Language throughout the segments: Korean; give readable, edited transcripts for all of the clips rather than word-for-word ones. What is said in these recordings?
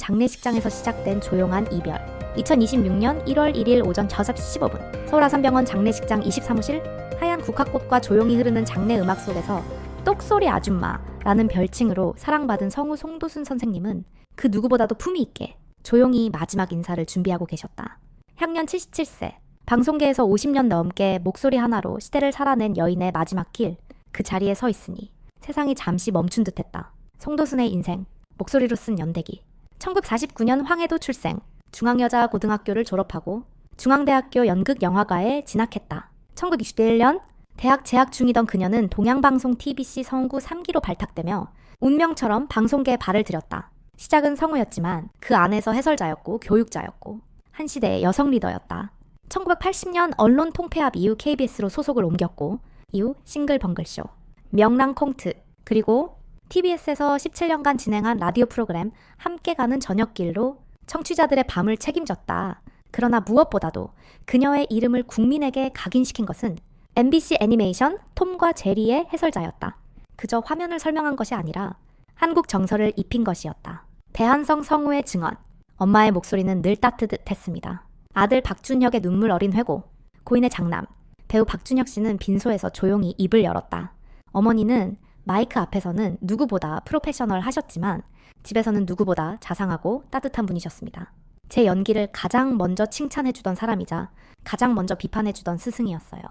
장례식장에서 시작된 조용한 이별. 2026년 1월 1일 오전 5시 15분 서울 아산병원 장례식장 23호실. 하얀 국화꽃과 조용히 흐르는 장례 음악 속에서 똑소리 아줌마라는 별칭으로 사랑받은 성우 송도순 선생님은 그 누구보다도 품위 있게 조용히 마지막 인사를 준비하고 계셨다. 향년 77세, 방송계에서 50년 넘게 목소리 하나로 시대를 살아낸 여인의 마지막 길, 그 자리에 서 있으니 세상이 잠시 멈춘 듯했다. 송도순의 인생, 목소리로 쓴 연대기. 1949년 황해도 출생, 중앙여자고등학교를 졸업하고 중앙대학교 연극영화과에 진학했다. 1961년 대학 재학 중이던 그녀는 동양방송 TBC 성우 3기로 발탁되며 운명처럼 방송계에 발을 들였다. 시작은 성우였지만 그 안에서 해설자였고 교육자였고 한 시대의 여성 리더였다. 1980년 언론 통폐합 이후 KBS로 소속을 옮겼고 이후 싱글 벙글쇼, 명랑 콩트, 그리고 TBS에서 17년간 진행한 라디오 프로그램 함께 가는 저녁길로 청취자들의 밤을 책임졌다. 그러나 무엇보다도 그녀의 이름을 국민에게 각인시킨 것은 MBC 애니메이션 톰과 제리의 해설자였다. 그저 화면을 설명한 것이 아니라 한국 정서를 입힌 것이었다. 배한성 성우의 증언. 엄마의 목소리는 늘 따뜻했습니다. 아들 박준혁의 눈물 어린 회고, 고인의 장남, 배우 박준혁 씨는 빈소에서 조용히 입을 열었다. 어머니는 마이크 앞에서는 누구보다 프로페셔널 하셨지만 집에서는 누구보다 자상하고 따뜻한 분이셨습니다. 제 연기를 가장 먼저 칭찬해주던 사람이자 가장 먼저 비판해주던 스승이었어요.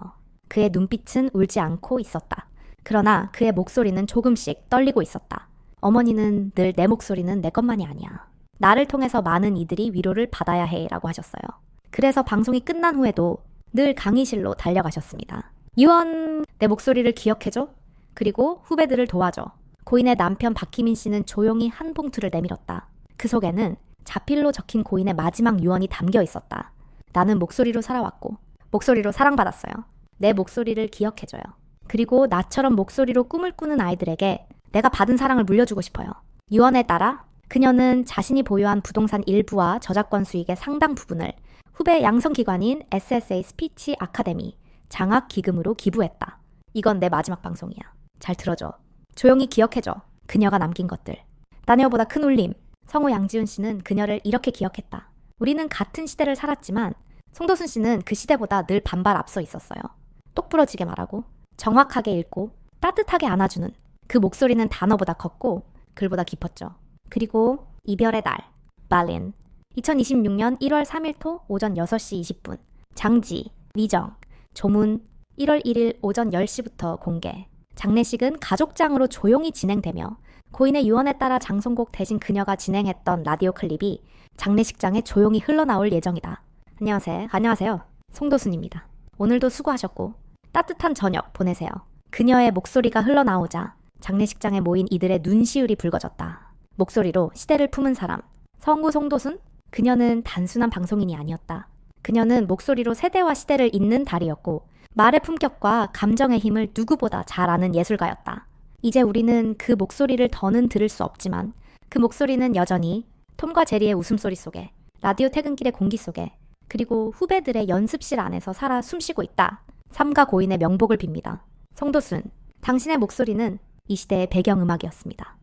그의 눈빛은 울지 않고 있었다. 그러나 그의 목소리는 조금씩 떨리고 있었다. 어머니는 늘 내 목소리는 내 것만이 아니야. 나를 통해서 많은 이들이 위로를 받아야 해 라고 하셨어요. 그래서 방송이 끝난 후에도 늘 강의실로 달려가셨습니다. 유언, 내 목소리를 기억해줘. 그리고 후배들을 도와줘. 고인의 남편 박희민 씨는 조용히 한 봉투를 내밀었다. 그 속에는 자필로 적힌 고인의 마지막 유언이 담겨 있었다. 나는 목소리로 살아왔고 목소리로 사랑받았어요. 내 목소리를 기억해줘요. 그리고 나처럼 목소리로 꿈을 꾸는 아이들에게 내가 받은 사랑을 물려주고 싶어요. 유언에 따라 그녀는 자신이 보유한 부동산 일부와 저작권 수익의 상당 부분을 후배 양성기관인 SSA 스피치 아카데미 장학 기금으로 기부했다. 이건 내 마지막 방송이야. 잘 들어줘. 조용히 기억해줘. 그녀가 남긴 것들. 나녀보다 큰 울림. 성우 양지훈 씨는 그녀를 이렇게 기억했다. 우리는 같은 시대를 살았지만 송도순 씨는 그 시대보다 늘 반발 앞서 있었어요. 똑부러지게 말하고 정확하게 읽고 따뜻하게 안아주는 그 목소리는 단어보다 컸고 글보다 깊었죠. 그리고 이별의 날, 발린. 2026년 1월 3일 토 오전 6시 20분. 장지, 미정, 조문. 1월 1일 오전 10시부터 공개. 장례식은 가족장으로 조용히 진행되며 고인의 유언에 따라 장송곡 대신 그녀가 진행했던 라디오 클립이 장례식장에 조용히 흘러나올 예정이다. 안녕하세요. 송도순입니다. 오늘도 수고하셨고 따뜻한 저녁 보내세요. 그녀의 목소리가 흘러나오자 장례식장에 모인 이들의 눈시울이 붉어졌다. 목소리로 시대를 품은 사람, 성우 송도순? 그녀는 단순한 방송인이 아니었다. 그녀는 목소리로 세대와 시대를 잇는 달이었고 말의 품격과 감정의 힘을 누구보다 잘 아는 예술가였다. 이제 우리는 그 목소리를 더는 들을 수 없지만 그 목소리는 여전히 톰과 제리의 웃음소리 속에, 라디오 퇴근길의 공기 속에, 그리고 후배들의 연습실 안에서 살아 숨쉬고 있다. 삼가 고인의 명복을 빕니다. 송도순, 당신의 목소리는 이 시대의 배경음악이었습니다.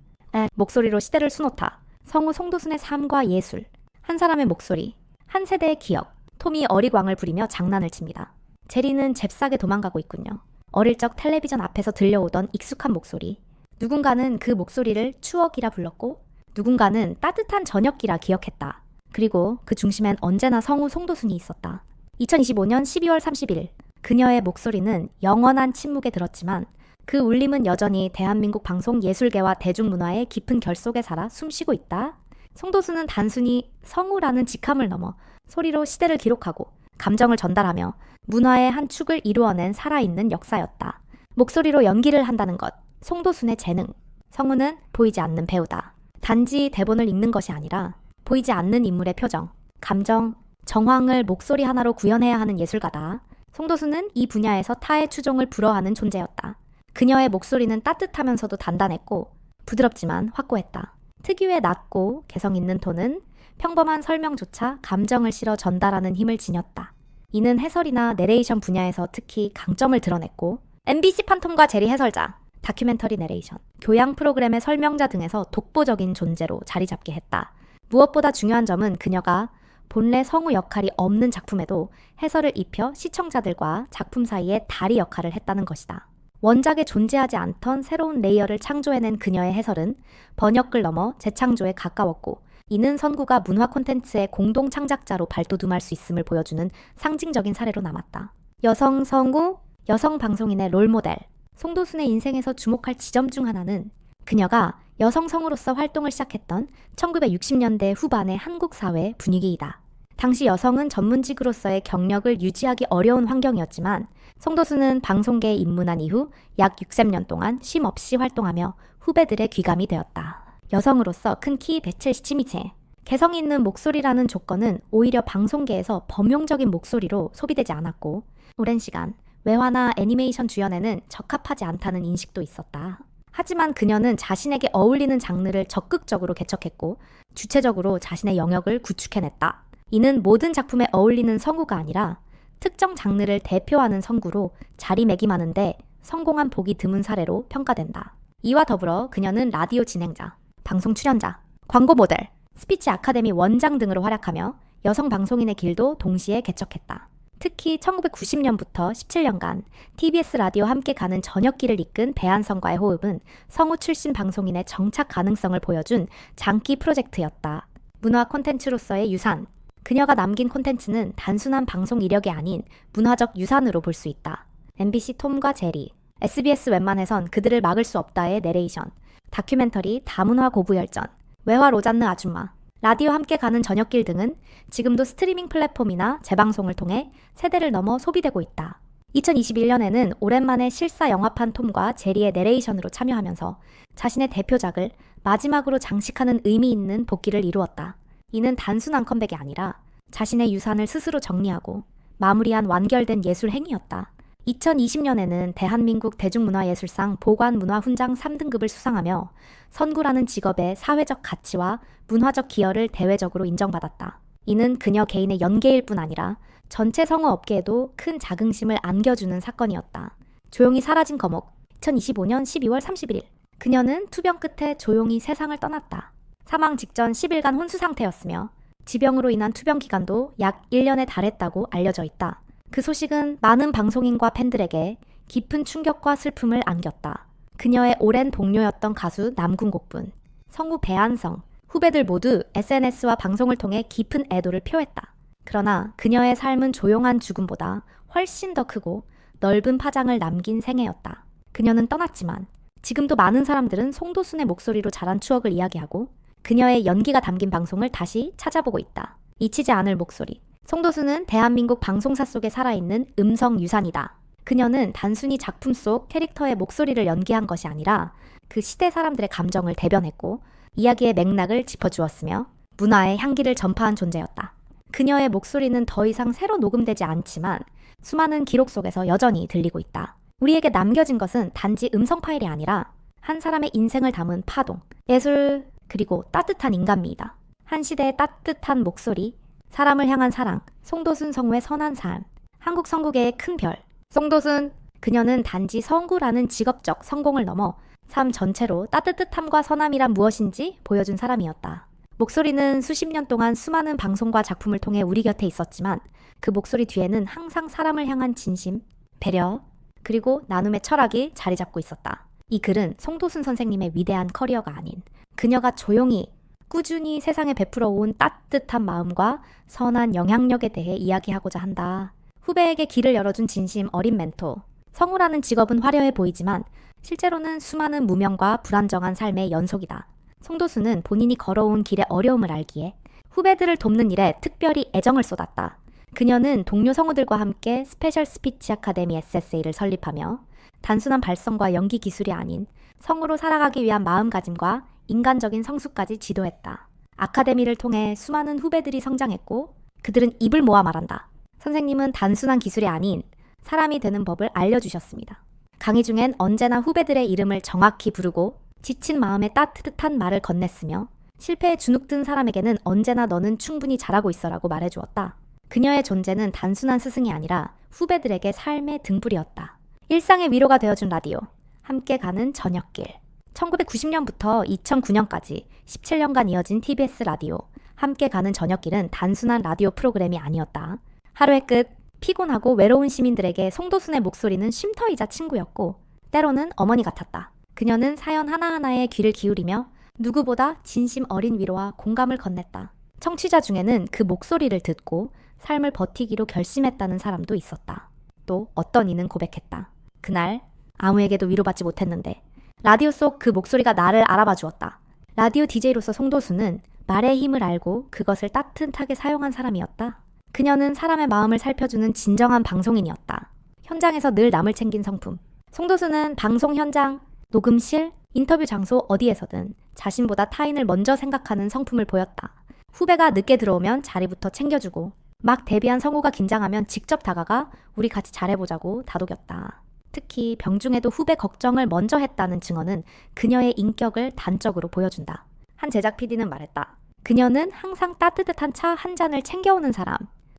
목소리로 시대를 수놓다. 성우 송도순의 삶과 예술, 한 사람의 목소리, 한 세대의 기억. 톰이 어리광을 부리며 장난을 칩니다. 제리는 잽싸게 도망가고 있군요. 어릴 적 텔레비전 앞에서 들려오던 익숙한 목소리. 누군가는 그 목소리를 추억이라 불렀고 누군가는 따뜻한 저녁기라 기억했다. 그리고 그 중심엔 언제나 성우 송도순이 있었다. 2025년 12월 30일 그녀의 목소리는 영원한 침묵에 들었지만 그 울림은 여전히 대한민국 방송 예술계와 대중문화의 깊은 결 속에 살아 숨쉬고 있다. 송도순은 단순히 성우라는 직함을 넘어 소리로 시대를 기록하고 감정을 전달하며 문화의 한 축을 이루어낸 살아있는 역사였다. 목소리로 연기를 한다는 것, 송도순의 재능. 성우는 보이지 않는 배우다. 단지 대본을 읽는 것이 아니라 보이지 않는 인물의 표정, 감정, 정황을 목소리 하나로 구현해야 하는 예술가다. 송도순은 이 분야에서 타의 추종을 불허하는 존재였다. 그녀의 목소리는 따뜻하면서도 단단했고 부드럽지만 확고했다. 특유의 낮고 개성 있는 톤은 평범한 설명조차 감정을 실어 전달하는 힘을 지녔다. 이는 해설이나 내레이션 분야에서 특히 강점을 드러냈고 MBC 판톰과 제리 해설자, 다큐멘터리 내레이션, 교양 프로그램의 설명자 등에서 독보적인 존재로 자리 잡게 했다. 무엇보다 중요한 점은 그녀가 본래 성우 역할이 없는 작품에도 해설을 입혀 시청자들과 작품 사이에 다리 역할을 했다는 것이다. 원작에 존재하지 않던 새로운 레이어를 창조해낸 그녀의 해설은 번역글 넘어 재창조에 가까웠고, 이는 선구가 문화 콘텐츠의 공동 창작자로 발돋움할 수 있음을 보여주는 상징적인 사례로 남았다. 여성 성우, 여성 방송인의 롤모델, 송도순의 인생에서 주목할 지점 중 하나는 그녀가 여성 성우로서 활동을 시작했던 1960년대 후반의 한국 사회 분위기이다. 당시 여성은 전문직으로서의 경력을 유지하기 어려운 환경이었지만 송도순은 방송계에 입문한 이후 약 60년 동안 쉼 없이 활동하며 후배들의 귀감이 되었다. 여성으로서 큰 키 170cm, 개성 있는 목소리라는 조건은 오히려 방송계에서 범용적인 목소리로 소비되지 않았고, 오랜 시간 외화나 애니메이션 주연에는 적합하지 않다는 인식도 있었다. 하지만 그녀는 자신에게 어울리는 장르를 적극적으로 개척했고 주체적으로 자신의 영역을 구축해냈다. 이는 모든 작품에 어울리는 성우가 아니라 특정 장르를 대표하는 성구로 자리매김하는데 성공한 보기 드문 사례로 평가된다. 이와 더불어 그녀는 라디오 진행자, 방송 출연자, 광고 모델, 스피치 아카데미 원장 등으로 활약하며 여성 방송인의 길도 동시에 개척했다. 특히 1990년부터 17년간 TBS 라디오 함께 가는 저녁길을 이끈 배한성과의 호흡은 성우 출신 방송인의 정착 가능성을 보여준 장기 프로젝트였다. 문화 콘텐츠로서의 유산, 그녀가 남긴 콘텐츠는 단순한 방송 이력이 아닌 문화적 유산으로 볼 수 있다. MBC 톰과 제리, SBS 웬만해선 그들을 막을 수 없다의 내레이션, 다큐멘터리 다문화 고부열전, 외화 로잔느 아줌마, 라디오 함께 가는 저녁길 등은 지금도 스트리밍 플랫폼이나 재방송을 통해 세대를 넘어 소비되고 있다. 2021년에는 오랜만에 실사 영화판 톰과 제리의 내레이션으로 참여하면서 자신의 대표작을 마지막으로 장식하는 의미 있는 복귀를 이루었다. 이는 단순한 컴백이 아니라 자신의 유산을 스스로 정리하고 마무리한 완결된 예술 행위였다. 2020년에는 대한민국 대중문화예술상 보관문화훈장 3등급을 수상하며 선구라는 직업의 사회적 가치와 문화적 기여를 대외적으로 인정받았다. 이는 그녀 개인의 연계일 뿐 아니라 전체 성우 업계에도 큰 자긍심을 안겨주는 사건이었다. 조용히 사라진 거목, 2025년 12월 31일. 그녀는 투병 끝에 조용히 세상을 떠났다. 사망 직전 10일간 혼수 상태였으며 지병으로 인한 투병 기간도 약 1년에 달했다고 알려져 있다. 그 소식은 많은 방송인과 팬들에게 깊은 충격과 슬픔을 안겼다. 그녀의 오랜 동료였던 가수 남궁곡분, 성우 배한성, 후배들 모두 SNS와 방송을 통해 깊은 애도를 표했다. 그러나 그녀의 삶은 조용한 죽음보다 훨씬 더 크고 넓은 파장을 남긴 생애였다. 그녀는 떠났지만 지금도 많은 사람들은 송도순의 목소리로 자란 추억을 이야기하고 그녀의 연기가 담긴 방송을 다시 찾아보고 있다. 잊히지 않을 목소리. 송도순은 대한민국 방송사 속에 살아있는 음성 유산이다. 그녀는 단순히 작품 속 캐릭터의 목소리를 연기한 것이 아니라 그 시대 사람들의 감정을 대변했고 이야기의 맥락을 짚어주었으며 문화의 향기를 전파한 존재였다. 그녀의 목소리는 더 이상 새로 녹음되지 않지만 수많은 기록 속에서 여전히 들리고 있다. 우리에게 남겨진 것은 단지 음성 파일이 아니라 한 사람의 인생을 담은 파동, 예술, 그리고 따뜻한 인간미이다. 한 시대의 따뜻한 목소리, 사람을 향한 사랑, 송도순 성우의 선한 삶, 한국 성구계의 큰 별. 송도순, 그녀는 단지 성구라는 직업적 성공을 넘어 삶 전체로 따뜻함과 선함이란 무엇인지 보여준 사람이었다. 목소리는 수십 년 동안 수많은 방송과 작품을 통해 우리 곁에 있었지만 그 목소리 뒤에는 항상 사람을 향한 진심, 배려, 그리고 나눔의 철학이 자리 잡고 있었다. 이 글은 송도순 선생님의 위대한 커리어가 아닌 그녀가 조용히 꾸준히 세상에 베풀어 온 따뜻한 마음과 선한 영향력에 대해 이야기하고자 한다. 후배에게 길을 열어준 진심 어린 멘토. 성우라는 직업은 화려해 보이지만 실제로는 수많은 무명과 불안정한 삶의 연속이다. 송도순은 본인이 걸어온 길의 어려움을 알기에 후배들을 돕는 일에 특별히 애정을 쏟았다. 그녀는 동료 성우들과 함께 스페셜 스피치 아카데미 SSA를 설립하며 단순한 발성과 연기 기술이 아닌 성우로 살아가기 위한 마음가짐과 인간적인 성숙까지 지도했다. 아카데미를 통해 수많은 후배들이 성장했고 그들은 입을 모아 말한다. 선생님은 단순한 기술이 아닌 사람이 되는 법을 알려주셨습니다. 강의 중엔 언제나 후배들의 이름을 정확히 부르고 지친 마음에 따뜻한 말을 건넸으며 실패에 주눅든 사람에게는 언제나 너는 충분히 잘하고 있어라고 말해주었다. 그녀의 존재는 단순한 스승이 아니라 후배들에게 삶의 등불이었다. 일상의 위로가 되어준 라디오, 함께 가는 저녁길. 1990년부터 2009년까지 17년간 이어진 TBS 라디오, 함께 가는 저녁길은 단순한 라디오 프로그램이 아니었다. 하루의 끝, 피곤하고 외로운 시민들에게 송도순의 목소리는 쉼터이자 친구였고 때로는 어머니 같았다. 그녀는 사연 하나하나에 귀를 기울이며 누구보다 진심 어린 위로와 공감을 건넸다. 청취자 중에는 그 목소리를 듣고 삶을 버티기로 결심했다는 사람도 있었다. 또 어떤 이는 고백했다. 그날 아무에게도 위로받지 못했는데 라디오 속 그 목소리가 나를 알아봐 주었다. 라디오 DJ로서 송도수는 말의 힘을 알고 그것을 따뜻하게 사용한 사람이었다. 그녀는 사람의 마음을 살펴주는 진정한 방송인이었다. 현장에서 늘 남을 챙긴 성품. 송도수는 방송 현장, 녹음실, 인터뷰 장소 어디에서든 자신보다 타인을 먼저 생각하는 성품을 보였다. 후배가 늦게 들어오면 자리부터 챙겨주고 막 데뷔한 성우가 긴장하면 직접 다가가 우리 같이 잘해보자고 다독였다. 특히 병중에도 후배 걱정을 먼저 했다는 증언은 그녀의 인격을 단적으로 보여준다. 한 제작 PD는 말했다. 그녀는 항상 따뜻한 차 한 잔을 챙겨오는 사람,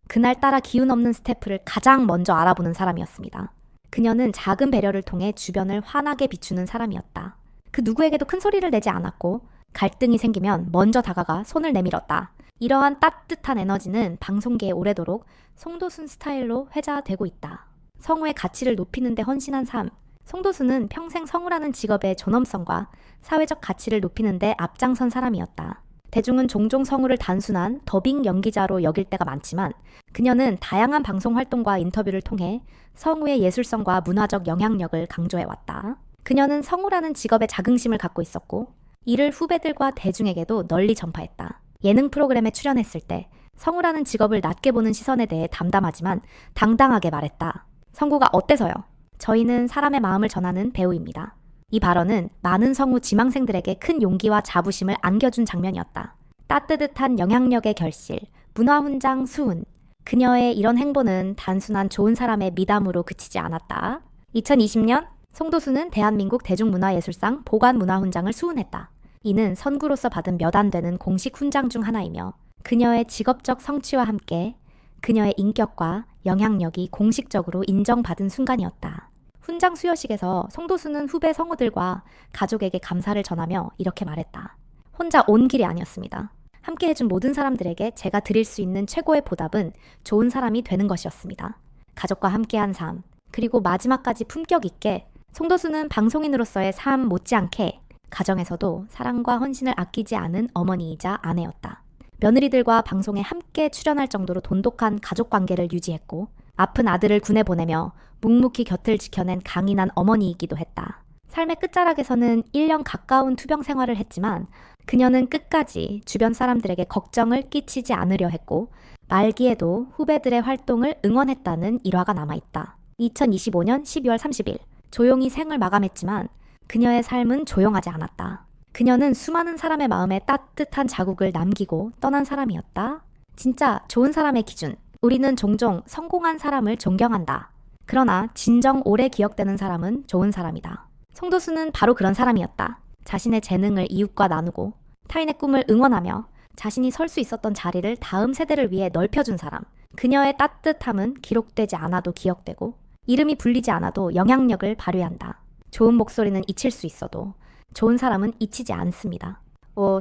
그날따라 기운 없는 스태프를 가장 먼저 알아보는 사람이었습니다. 그녀는 작은 배려를 통해 주변을 환하게 비추는 사람이었다. 그 누구에게도 큰 소리를 내지 않았고 갈등이 생기면 먼저 다가가 손을 내밀었다. 이러한 따뜻한 에너지는 방송계에 오래도록 송도순 스타일로 회자되고 있다. 성우의 가치를 높이는 데 헌신한 삶. 송도순은 평생 성우라는 직업의 존엄성과 사회적 가치를 높이는 데 앞장선 사람이었다. 대중은 종종 성우를 단순한 더빙 연기자로 여길 때가 많지만 그녀는 다양한 방송 활동과 인터뷰를 통해 성우의 예술성과 문화적 영향력을 강조해왔다. 그녀는 성우라는 직업에 자긍심을 갖고 있었고 이를 후배들과 대중에게도 널리 전파했다. 예능 프로그램에 출연했을 때 성우라는 직업을 낮게 보는 시선에 대해 담담하지만 당당하게 말했다. 성우가 어때서요? 저희는 사람의 마음을 전하는 배우입니다. 이 발언은 많은 성우 지망생들에게 큰 용기와 자부심을 안겨준 장면이었다. 따뜻한 영향력의 결실, 문화훈장 수훈. 그녀의 이런 행보는 단순한 좋은 사람의 미담으로 그치지 않았다. 2020년 송도수는 대한민국 대중문화예술상 보관문화훈장을 수훈했다. 이는 선구로서 받은 몇 안 되는 공식 훈장 중 하나이며 그녀의 직업적 성취와 함께 그녀의 인격과 영향력이 공식적으로 인정받은 순간이었다. 훈장 수여식에서 송도수는 후배 성우들과 가족에게 감사를 전하며 이렇게 말했다. 혼자 온 길이 아니었습니다. 함께 해준 모든 사람들에게 제가 드릴 수 있는 최고의 보답은 좋은 사람이 되는 것이었습니다. 가족과 함께한 삶, 그리고 마지막까지 품격 있게 송도수는 방송인으로서의 삶 못지않게 가정에서도 사랑과 헌신을 아끼지 않은 어머니이자 아내였다. 며느리들과 방송에 함께 출연할 정도로 돈독한 가족 관계를 유지했고 아픈 아들을 군에 보내며 묵묵히 곁을 지켜낸 강인한 어머니이기도 했다. 삶의 끝자락에서는 1년 가까운 투병 생활을 했지만 그녀는 끝까지 주변 사람들에게 걱정을 끼치지 않으려 했고 말기에도 후배들의 활동을 응원했다는 일화가 남아있다. 2025년 12월 30일 조용히 생을 마감했지만 그녀의 삶은 조용하지 않았다. 그녀는 수많은 사람의 마음에 따뜻한 자국을 남기고 떠난 사람이었다. 진짜 좋은 사람의 기준. 우리는 종종 성공한 사람을 존경한다. 그러나 진정 오래 기억되는 사람은 좋은 사람이다. 송도수는 바로 그런 사람이었다. 자신의 재능을 이웃과 나누고 타인의 꿈을 응원하며 자신이 설 수 있었던 자리를 다음 세대를 위해 넓혀준 사람. 그녀의 따뜻함은 기록되지 않아도 기억되고 이름이 불리지 않아도 영향력을 발휘한다. 좋은 목소리는 잊힐 수 있어도 좋은 사람은 잊히지 않습니다.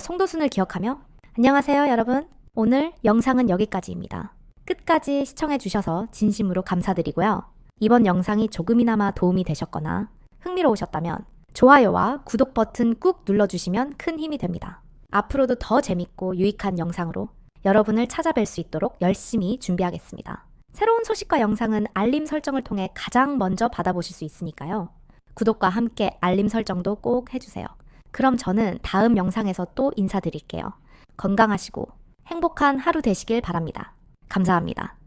송도순을 기억하며 안녕하세요 여러분. 오늘 영상은 여기까지입니다. 끝까지 시청해주셔서 진심으로 감사드리고요. 이번 영상이 조금이나마 도움이 되셨거나 흥미로우셨다면 좋아요와 구독 버튼 꾹 눌러주시면 큰 힘이 됩니다. 앞으로도 더 재밌고 유익한 영상으로 여러분을 찾아뵐 수 있도록 열심히 준비하겠습니다. 새로운 소식과 영상은 알림 설정을 통해 가장 먼저 받아보실 수 있으니까요. 구독과 함께 알림 설정도 꼭 해주세요. 그럼 저는 다음 영상에서 또 인사드릴게요. 건강하시고 행복한 하루 되시길 바랍니다. 감사합니다.